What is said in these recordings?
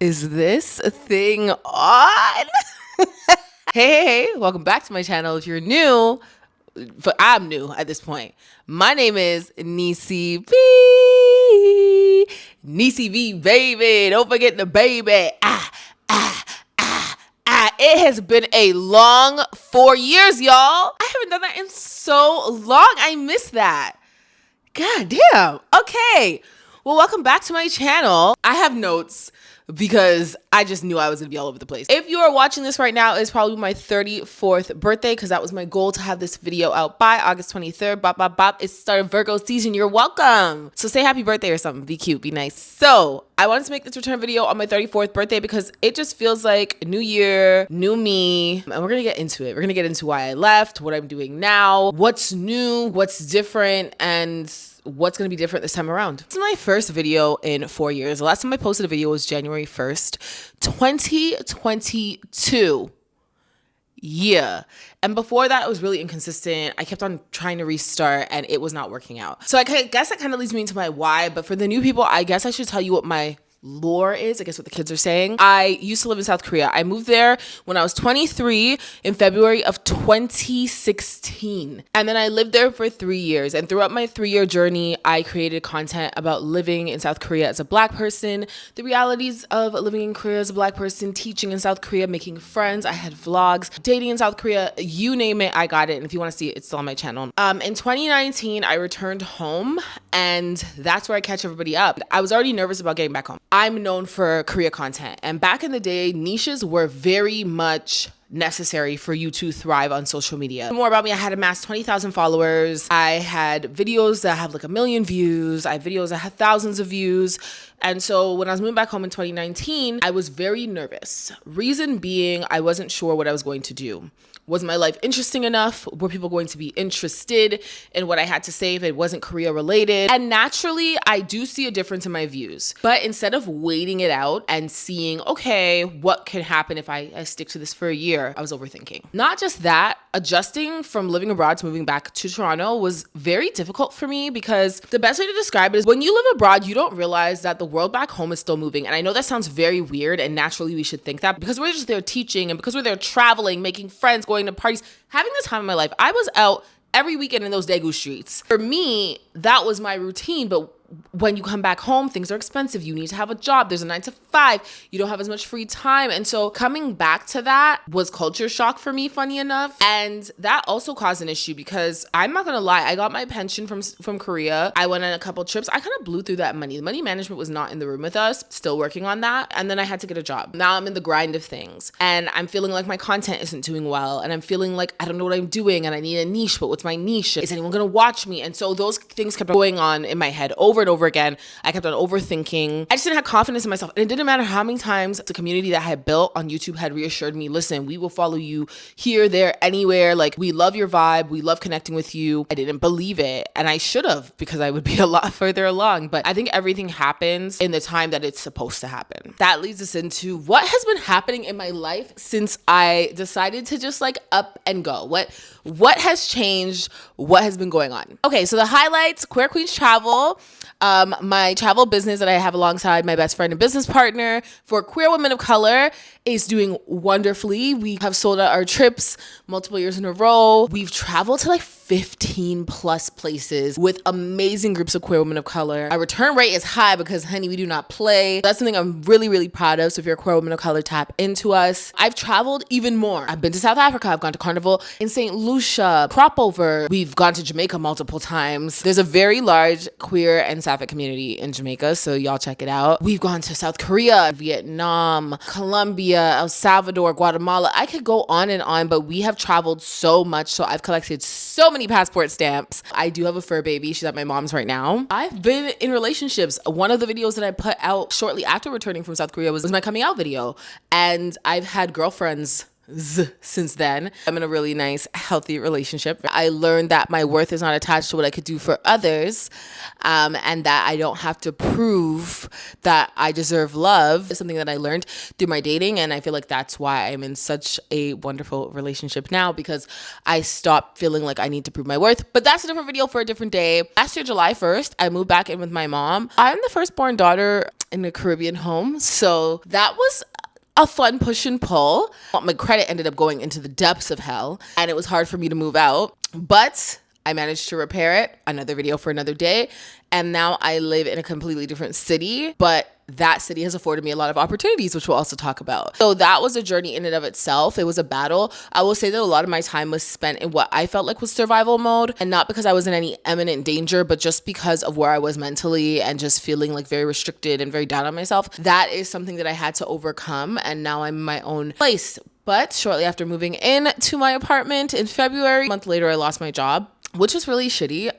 Is this thing on? Hey, welcome back to my channel. If you're new, but I'm new at this point. My name is Nisi V. Nisi V, baby. Don't forget the baby. It has been a long 4 years, y'all. I haven't done that in so long. I miss that. God damn. Okay. Well, welcome back to my channel. I have notes because I just knew I was gonna be all over the place. If you are watching this right now, it's probably my 34th birthday because that was my goal to have this video out by August 23rd. Bop, bop, bop. It's the start of Virgo season. You're welcome. So say happy birthday or something. Be cute, be nice. So I wanted to make this return video on my 34th birthday because it just feels like new year, new me. And we're gonna get into it. We're gonna get into why I left, what I'm doing now, what's new, what's different, and what's gonna be different this time around. This is my first video in 4 years. The last time I posted a video was January 1st, 2022. Yeah. And before that, it was really inconsistent. I kept on trying to restart and it was not working out. So I guess that kind of leads me into my why. But for the new people, I guess I should tell you what my lore is, I guess what the kids are saying. I used to live in South Korea. I moved there when I was 23 in February of 2016. And then I lived there for 3 years. And throughout my 3-year journey, I created content about living in South Korea as a Black person, the realities of living in Korea as a Black person, teaching in South Korea, making friends. I had vlogs, dating in South Korea, you name it, I got it. And if you want to see it, it's still on my channel. In 2019, I returned home and that's where I catch everybody up. I was already nervous about getting back home. I'm known for Korea content. And back in the day, niches were very much necessary for you to thrive on social media. More about me, I had amassed 20,000 followers. I had videos that have like 1 million views. I had videos that had thousands of views. And so when I was moving back home in 2019, I was very nervous. Reason being, I wasn't sure what I was going to do. Was my life interesting enough? Were people going to be interested in what I had to say if it wasn't Korea related? And naturally, I do see a difference in my views. But instead of waiting it out and seeing, okay, what can happen if I stick to this for a year, I was overthinking. Not just that, adjusting from living abroad to moving back to Toronto was very difficult for me because the best way to describe it is when you live abroad, you don't realize that the world back home is still moving. And I know that sounds very weird and naturally we should think that because we're just there teaching and because we're there traveling, making friends, going to parties, having the time of my life. I was out every weekend in those Daegu streets. For me, that was my routine, but when you come back home, things are expensive. You need to have a job. There's a 9 to 5. You don't have as much free time. And so coming back to that was culture shock for me, funny enough. And that also caused an issue because I'm not going to lie. I got my pension from Korea. I went on a couple trips. I kind of blew through that money. The money management was not in the room with us, still working on that. And then I had to get a job. Now I'm in the grind of things and I'm feeling like my content isn't doing well. And I'm feeling like I don't know what I'm doing and I need a niche, but what's my niche? Is anyone going to watch me? And so those things kept going on in my head over and over again. I kept on overthinking. I just didn't have confidence in myself. And it didn't matter how many times the community that I had built on YouTube had reassured me, listen, we will follow you here, there, anywhere. Like, we love your vibe. We love connecting with you. I didn't believe it. And I should have because I would be a lot further along. But I think everything happens in the time that it's supposed to happen. That leads us into what has been happening in my life since I decided to just like up and go. What has changed? What has been going on? Okay, so the highlights, Queer Queens Travel. My travel business that I have alongside my best friend and business partner for queer women of color is doing wonderfully. We have sold out our trips multiple years in a row. We've traveled to like 15 plus places with amazing groups of queer women of color. Our return rate is high because, honey, we do not play. That's something I'm really, really proud of. So if you're a queer woman of color, tap into us. I've traveled even more. I've been to South Africa. I've gone to Carnival in St. Lucia, Cropover. We've gone to Jamaica multiple times. There's a very large queer and sapphic community in Jamaica, so y'all check it out. We've gone to South Korea, Vietnam, Colombia, El Salvador, Guatemala. I could go on, but we have traveled so much. So I've collected so many passport stamps. I do have a fur baby. She's at my mom's right now. I've been in relationships. One of the videos that I put out shortly after returning from South Korea was my coming out video. And I've had girlfriends since then. I'm in a really nice, healthy relationship. I learned that my worth is not attached to what I could do for others, and that I don't have to prove that I deserve love. It's something that I learned through my dating, and I feel like that's why I'm in such a wonderful relationship now, because I stopped feeling like I need to prove my worth. But that's a different video for a different day. Last year, July 1st, I moved back in with my mom. I'm the firstborn daughter in a Caribbean home, so that was a fun push and pull. My credit ended up going into the depths of hell, and it was hard for me to move out, but I managed to repair it. Another video for another day. And now I live in a completely different city, but that city has afforded me a lot of opportunities, which we'll also talk about. So that was a journey in and of itself. It was a battle. I will say that a lot of my time was spent in what I felt like was survival mode, and not because I was in any imminent danger, but just because of where I was mentally and just feeling like very restricted and very down on myself. That is something that I had to overcome, and now I'm in my own place. But shortly after moving in to my apartment in February, a month later, I lost my job, which was really shitty.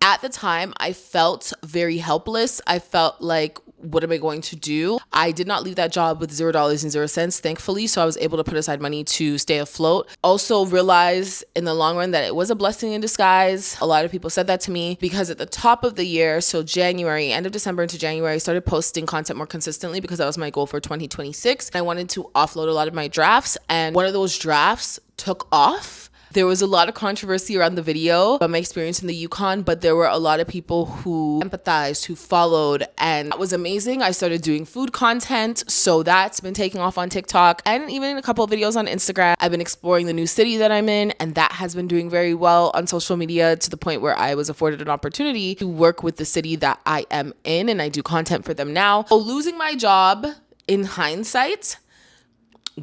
At the time, I felt very helpless. I felt like, what am I going to do? I did not leave that job with $0 thankfully. So I was able to put aside money to stay afloat. Also realize in the long run that it was a blessing in disguise. A lot of people said that to me, because at the top of the year, so January, end of December into January, I started posting content more consistently because that was my goal for 2026. I wanted to offload a lot of my drafts, and one of those drafts took off. There was a lot of controversy around the video about my experience in the Yukon, but there were a lot of people who empathized, who followed, and that was amazing. I started doing food content, so that's been taking off on TikTok and even a couple of videos on Instagram. I've been exploring the new city that I'm in, and that has been doing very well on social media, to the point where I was afforded an opportunity to work with the city that I am in, and I do content for them now. So losing my job, in hindsight,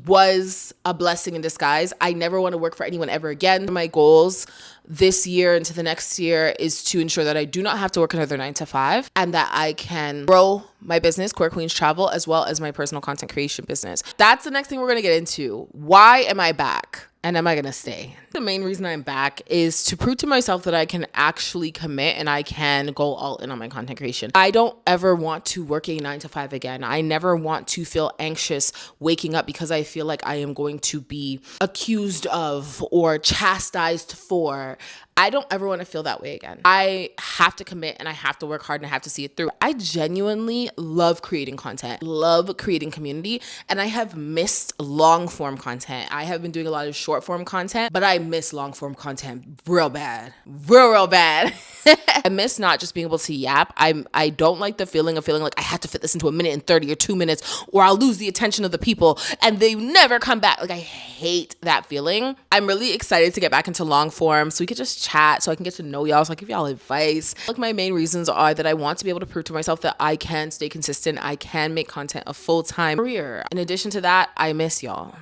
was a blessing in disguise. I never want to work for anyone ever again. My goals this year into the next year is to ensure that I do not have to work another 9 to 5, and that I can grow my business, Queer Queens Travel, as well as my personal content creation business. That's the next thing we're going to get into. Why am I back? And am I going to stay? The main reason I'm back is to prove to myself that I can actually commit and I can go all in on my content creation. I don't ever want to work a 9 to 5 again. I never want to feel anxious waking up because I feel like I am going to be accused of or chastised for. I don't ever want to feel that way again. I have to commit, and I have to work hard, and I have to see it through. I genuinely love creating content, love creating community, and I have missed long form content. I have been doing a lot of short form content, but I miss long form content real bad, real bad. I miss not just being able to yap. I don't like the feeling of feeling like I have to fit this into a minute and 30 or 2 minutes, or I'll lose the attention of the people and they never come back. Like, I hate that feeling. I'm really excited to get back into long form so we could just chat, so I can get to know y'all, so I give y'all advice. Like, my main reasons are that I want to be able to prove to myself that I can stay consistent. I can make content a full-time career. In addition to that, I miss y'all.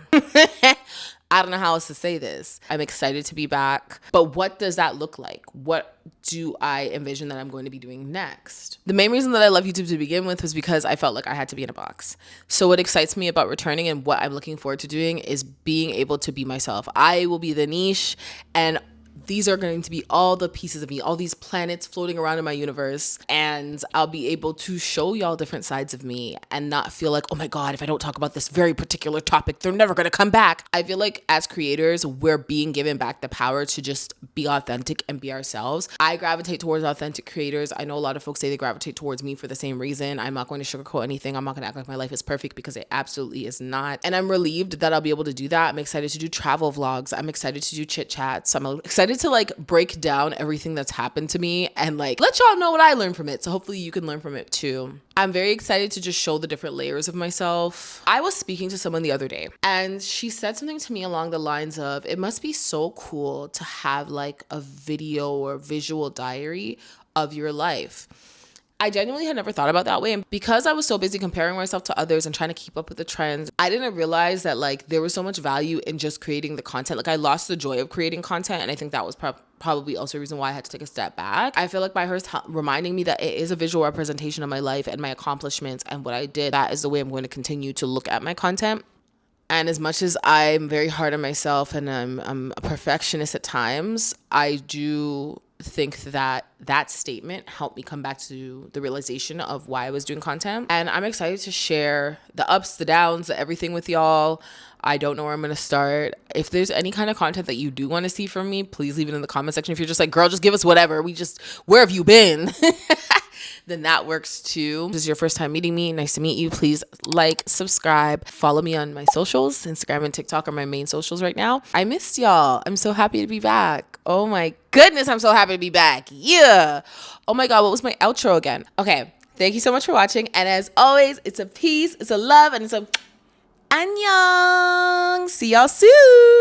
I don't know how else to say this. I'm excited to be back, but what does that look like? What do I envision that I'm going to be doing next? The main reason that I love YouTube to begin with was because I felt like I had to be in a box. So what excites me about returning and what I'm looking forward to doing is being able to be myself. I will be the niche, and these are going to be all the pieces of me, all these planets floating around in my universe. And I'll be able to show y'all different sides of me and not feel like, oh my God, if I don't talk about this very particular topic, they're never going to come back. I feel like as creators, we're being given back the power to just be authentic and be ourselves. I gravitate towards authentic creators. I know a lot of folks say they gravitate towards me for the same reason. I'm not going to sugarcoat anything. I'm not going to act like my life is perfect, because it absolutely is not. And I'm relieved that I'll be able to do that. I'm excited to do travel vlogs. I'm excited to do chit chats. I'm excited to like break down everything that's happened to me and like let y'all know what I learned from it. So hopefully you can learn from it too. I'm very excited to just show the different layers of myself. I was speaking to someone the other day, and she said something to me along the lines of, it must be so cool to have like a video or visual diary of your life. I genuinely had never thought about that way. And because I was so busy comparing myself to others and trying to keep up with the trends, I didn't realize that like there was so much value in just creating the content. Like, I lost the joy of creating content. And I think that was probably also a reason why I had to take a step back. I feel like by her reminding me that it is a visual representation of my life and my accomplishments and what I did, that is the way I'm going to continue to look at my content. And as much as I'm very hard on myself and I'm a perfectionist at times, I do think that that statement helped me come back to the realization of why I was doing content. And I'm excited to share the ups, the downs, everything with y'all. I don't know where I'm going to start. If there's any kind of content that you do want to see from me, please leave it in the comment section. If you're just like, girl, just give us whatever. Where have you been? Then that works too. If this is your first time meeting me, nice to meet you. Please like, subscribe, follow me on my socials. Instagram and TikTok are my main socials right now. I missed y'all. I'm so happy to be back. Oh my goodness, I'm so happy to be back. Yeah. Oh my God, what was my outro again? Okay, thank you so much for watching. And as always, it's a peace, it's a love, and it's a annyeong. See y'all soon.